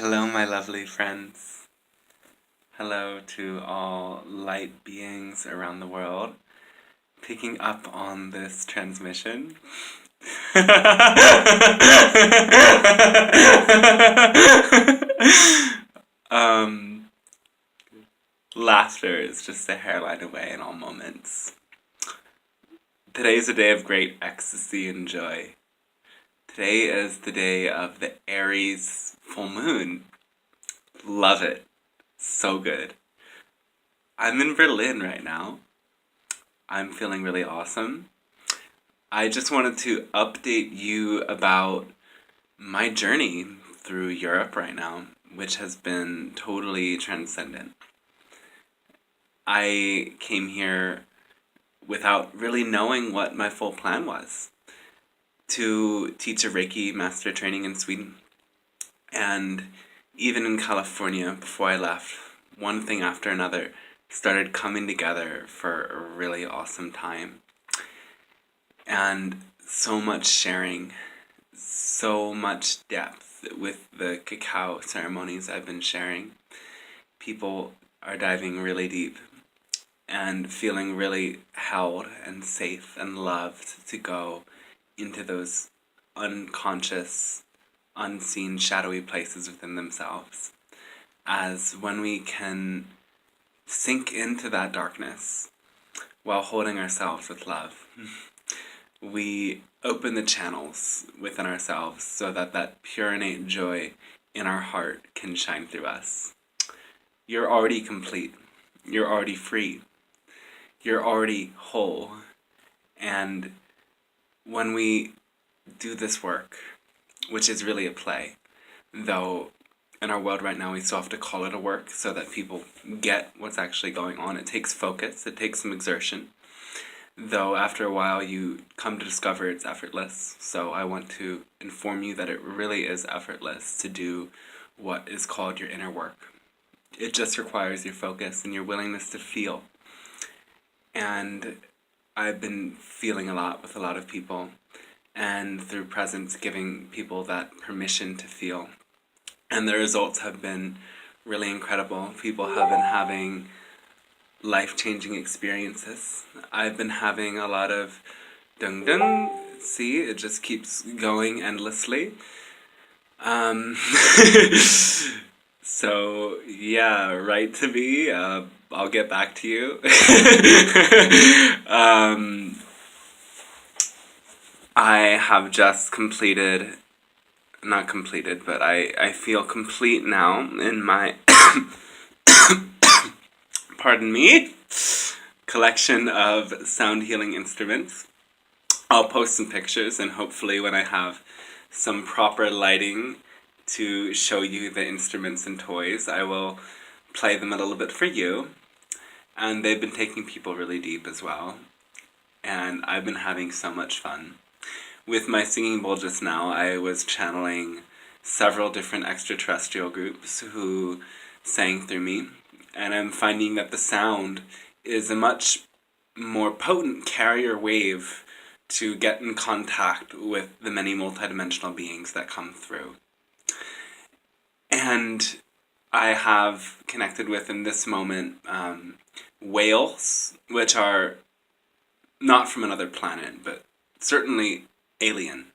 Hello, my lovely friends. Hello to all light beings around the world picking up on this transmission. um, Laughter is just a hairline away in all moments. Today is a day of great ecstasy and joy. Today is the day of the Aries full moon. Love it. So good. I'm in Berlin right now. I'm feeling really awesome. I just wanted to update you about my journey through Europe right now, which has been totally transcendent. I came here without really knowing what my full plan was to teach a Reiki master training in Sweden. And even in California, before I left, one thing after another started coming together for a really awesome time. And so much sharing, so much depth with the cacao ceremonies I've been sharing. People are diving really deep and feeling really held and safe and loved to go into those unconscious, unseen, shadowy places within themselves. As when we can sink into that darkness while holding ourselves with love, we open the channels within ourselves so that that pure innate joy in our heart can shine through us. You're already complete. You're already free. You're already whole. And when we do this work, which is really a play, though in our world right now we still have to call it a work so that people get what's actually going on. It takes focus, it takes some exertion, though after a while you come to discover it's effortless. So I want to inform you that it really is effortless to do what is called your inner work. It just requires your focus and your willingness to feel. And I've been feeling a lot with a lot of people, and through presence giving people that permission to feel. And the results have been really incredible. People have been having life-changing experiences. I've been having a lot of dung dung. See, it just keeps going endlessly. So yeah, write to me. I'll get back to you. I have just completed, not completed, but I feel complete now in my pardon me, collection of sound healing instruments. I'll post some pictures, and hopefully when I have some proper lighting to show you the instruments and toys, I will play them a little bit for you. And they've been taking people really deep as well. And I've been having so much fun. With my singing bowl just now, I was channeling several different extraterrestrial groups who sang through me. And I'm finding that the sound is a much more potent carrier wave to get in contact with the many multidimensional beings that come through. And I have connected with, in this moment, whales, which are not from another planet, but certainly alien,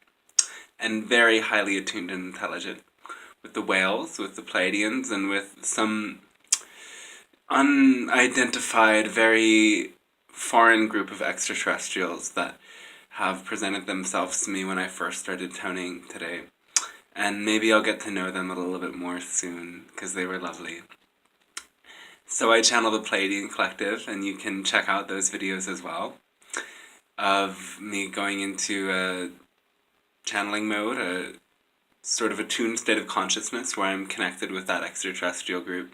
and very highly attuned and intelligent. With the whales, with the Pleiadians, and with some unidentified, very foreign group of extraterrestrials that have presented themselves to me when I first started toning today. And maybe I'll get to know them a little bit more soon, because they were lovely. So I channel the Pleiadian Collective, and you can check out those videos as well, of me going into a channeling mode, a sort of attuned state of consciousness where I'm connected with that extraterrestrial group,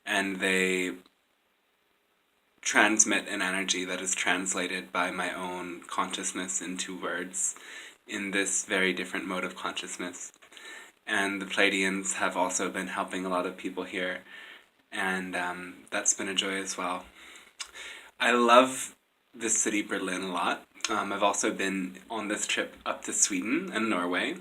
and they transmit an energy that is translated by my own consciousness into words in this very different mode of consciousness. And the Pleiadians have also been helping a lot of people here, and that's been a joy as well. I love the city Berlin a lot. I've also been on this trip up to Sweden and Norway,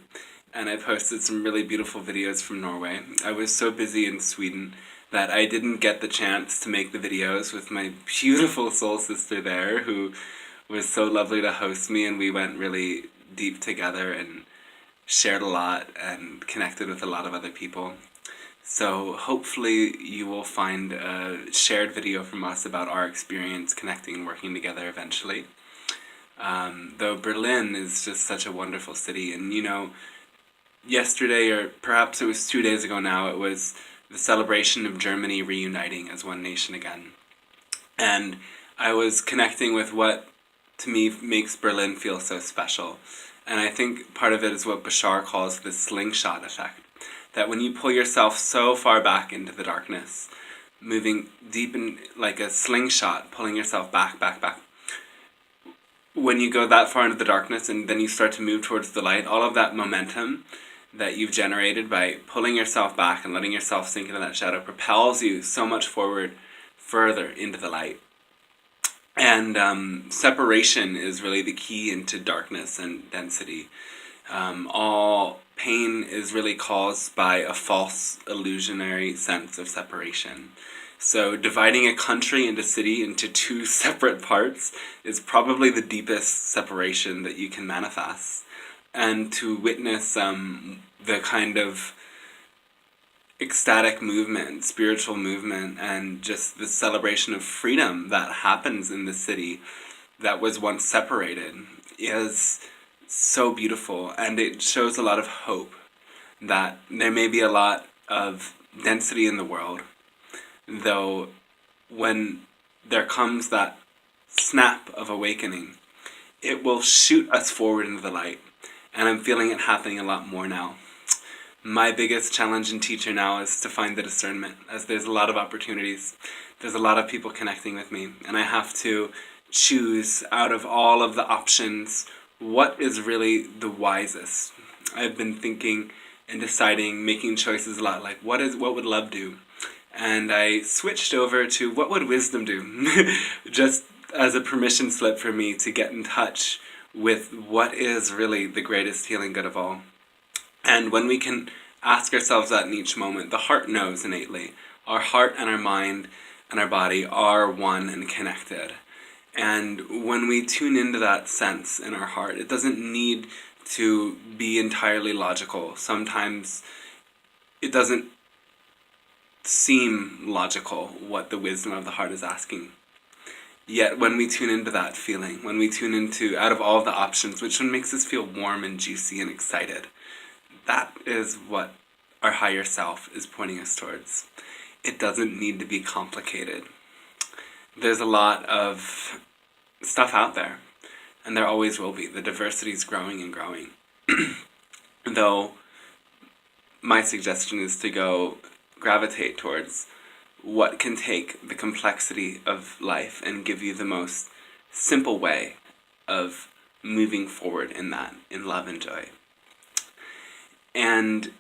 and I posted some really beautiful videos from Norway. I was so busy in Sweden that I didn't get the chance to make the videos with my beautiful soul sister there, who was so lovely to host me, and we went really deep together and shared a lot and connected with a lot of other people. So hopefully you will find a shared video from us about our experience connecting and working together eventually. Though Berlin is just such a wonderful city, and yesterday, or perhaps it was 2 days ago now, it was the celebration of Germany reuniting as one nation again. And I was connecting with what, to me, makes Berlin feel so special. And I think part of it is what Bashar calls the slingshot effect. That when you pull yourself so far back into the darkness, moving deep in like a slingshot, pulling yourself back, when you go that far into the darkness and then you start to move towards the light, all of that momentum that you've generated by pulling yourself back and letting yourself sink into that shadow propels you so much forward, further into the light. And separation is really the key into darkness and density. All pain is really caused by a false, illusionary sense of separation. So dividing a country into city into two separate parts is probably the deepest separation that you can manifest. And to witness the kind of ecstatic movement, spiritual movement, and just the celebration of freedom that happens in the city that was once separated is so beautiful, and it shows a lot of hope that there may be a lot of density in the world, though when there comes that snap of awakening, it will shoot us forward into the light, and I'm feeling it happening a lot more now. My biggest challenge and teacher now is to find the discernment, as there's a lot of opportunities, there's a lot of people connecting with me, and I have to choose out of all of the options what is really the wisest. I've been thinking and deciding, making choices a lot, like what would love do? And I switched over to what would wisdom do? Just as a permission slip for me to get in touch with what is really the greatest healing good of all. And when we can ask ourselves that in each moment, the heart knows innately. Our heart and our mind and our body are one and connected. And when we tune into that sense in our heart, it doesn't need to be entirely logical. Sometimes it doesn't seem logical what the wisdom of the heart is asking. Yet when we tune into that feeling, when we tune into, out of all the options, which one makes us feel warm and juicy and excited, that is what our higher self is pointing us towards. It doesn't need to be complicated. There's a lot of stuff out there, and there always will be. The diversity is growing and growing. Though my suggestion is to gravitate towards what can take the complexity of life and give you the most simple way of moving forward in that, in love and joy. And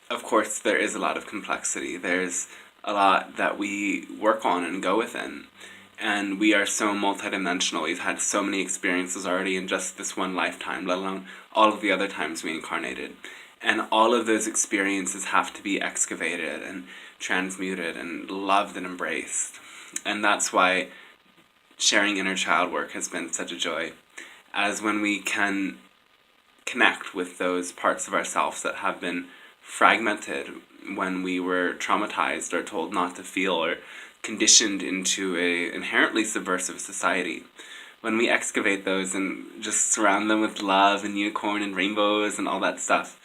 of course there is a lot of complexity. There's a lot that we work on and go within. And we are so multidimensional. We've had so many experiences already in just this one lifetime, let alone all of the other times we incarnated. And all of those experiences have to be excavated and transmuted and loved and embraced. And that's why sharing inner child work has been such a joy. As when we can connect with those parts of ourselves that have been fragmented when we were traumatized or told not to feel or conditioned into a inherently subversive society. When we excavate those and just surround them with love and unicorn and rainbows and all that stuff,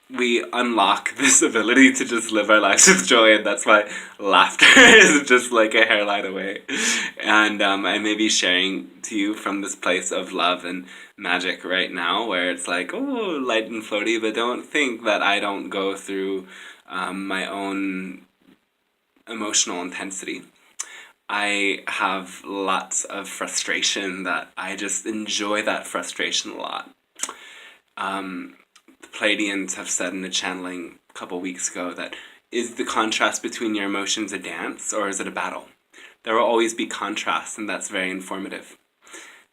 we unlock this ability to just live our lives with joy, and that's why laughter is just like a hairline away. And I may be sharing to you from this place of love and magic right now, where it's like, oh, light and floaty, but don't think that I don't go through my own emotional intensity. I have lots of frustration that I just enjoy that frustration a lot. The Pleiadians have said in a channeling a couple weeks ago that, is the contrast between your emotions a dance or is it a battle? There will always be contrast, and that's very informative.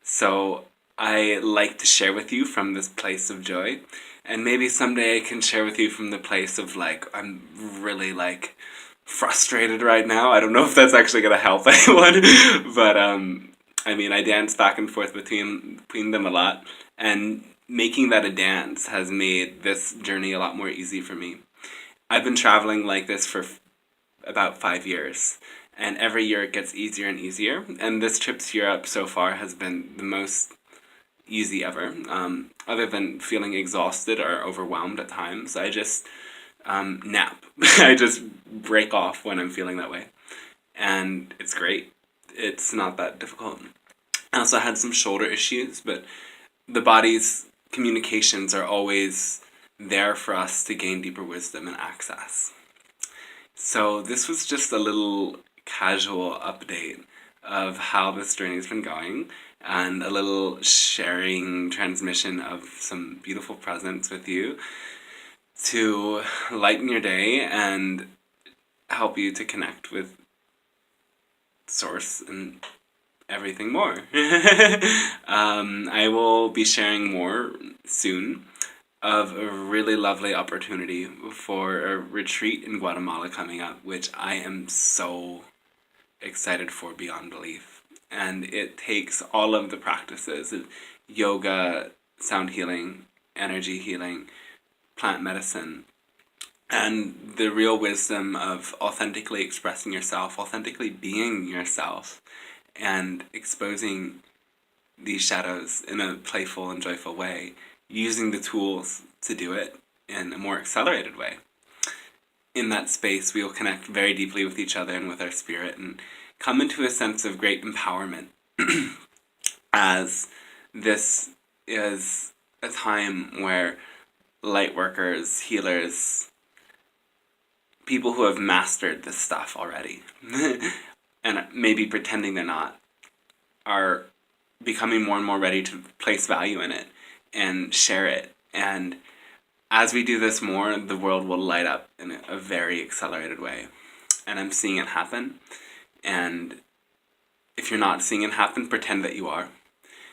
So I like to share with you from this place of joy. And maybe someday I can share with you from the place of, like, I'm really, like, frustrated right now. I don't know if that's actually going to help anyone. But, I mean, I dance back and forth between them a lot. And making that a dance has made this journey a lot more easy for me. I've been traveling like this for about 5 years. And every year it gets easier and easier. And this trip to Europe so far has been the most easy ever. Other than feeling exhausted or overwhelmed at times, I just nap. I just break off when I'm feeling that way. And it's great. It's not that difficult. I also had some shoulder issues, but the body's communications are always there for us to gain deeper wisdom and access. So this was just a little casual update of how this journey's been going, and a little sharing transmission of some beautiful presents with you to lighten your day and help you to connect with Source and everything more. I will be sharing more soon of a really lovely opportunity for a retreat in Guatemala coming up, which I am so excited for beyond belief. And it takes all of the practices of yoga, sound healing, energy healing, plant medicine, and the real wisdom of authentically expressing yourself, authentically being yourself, and exposing these shadows in a playful and joyful way, using the tools to do it in a more accelerated way. In that space, we will connect very deeply with each other and with our spirit, and come into a sense of great empowerment, as this is a time where light workers, healers, people who have mastered this stuff already, and maybe pretending they're not, are becoming more and more ready to place value in it and share it. And as we do this more, the world will light up in a very accelerated way. And I'm seeing it happen. And if you're not seeing it happen, pretend that you are.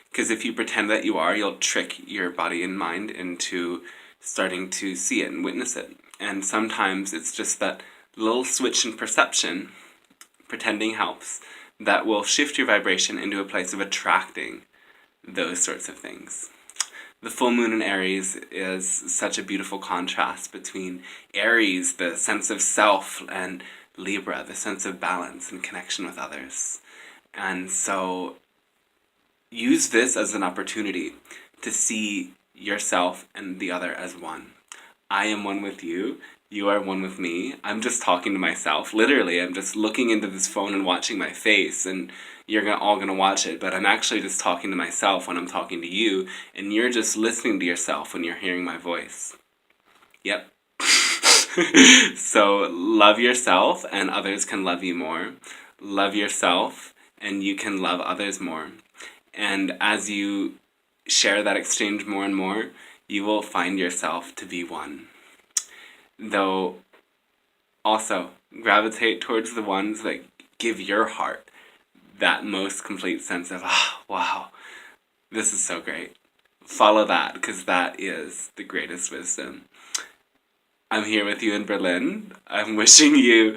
Because if you pretend that you are, you'll trick your body and mind into starting to see it and witness it. And sometimes it's just that little switch in perception, pretending helps, that will shift your vibration into a place of attracting those sorts of things. The full moon in Aries is such a beautiful contrast between Aries, the sense of self, and Libra, the sense of balance and connection with others. And so use this as an opportunity to see yourself and the other as one. I am one with you. You are one with me. I'm just talking to myself. Literally, I'm just looking into this phone and watching my face, and you're all going to watch it, but I'm actually just talking to myself when I'm talking to you, and you're just listening to yourself when you're hearing my voice. Yep. So love yourself, and others can love you more. Love yourself, and you can love others more. And as you share that exchange more and more, you will find yourself to be one. Though, also, gravitate towards the ones that give your heart that most complete sense of, wow, this is so great. Follow that, because that is the greatest wisdom. I'm here with you in Berlin. I'm wishing you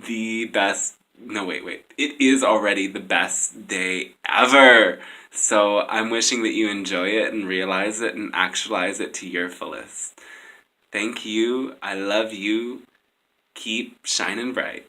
the best. No, wait. It is already the best day ever. So I'm wishing that you enjoy it and realize it and actualize it to your fullest. Thank you. I love you. Keep shining bright.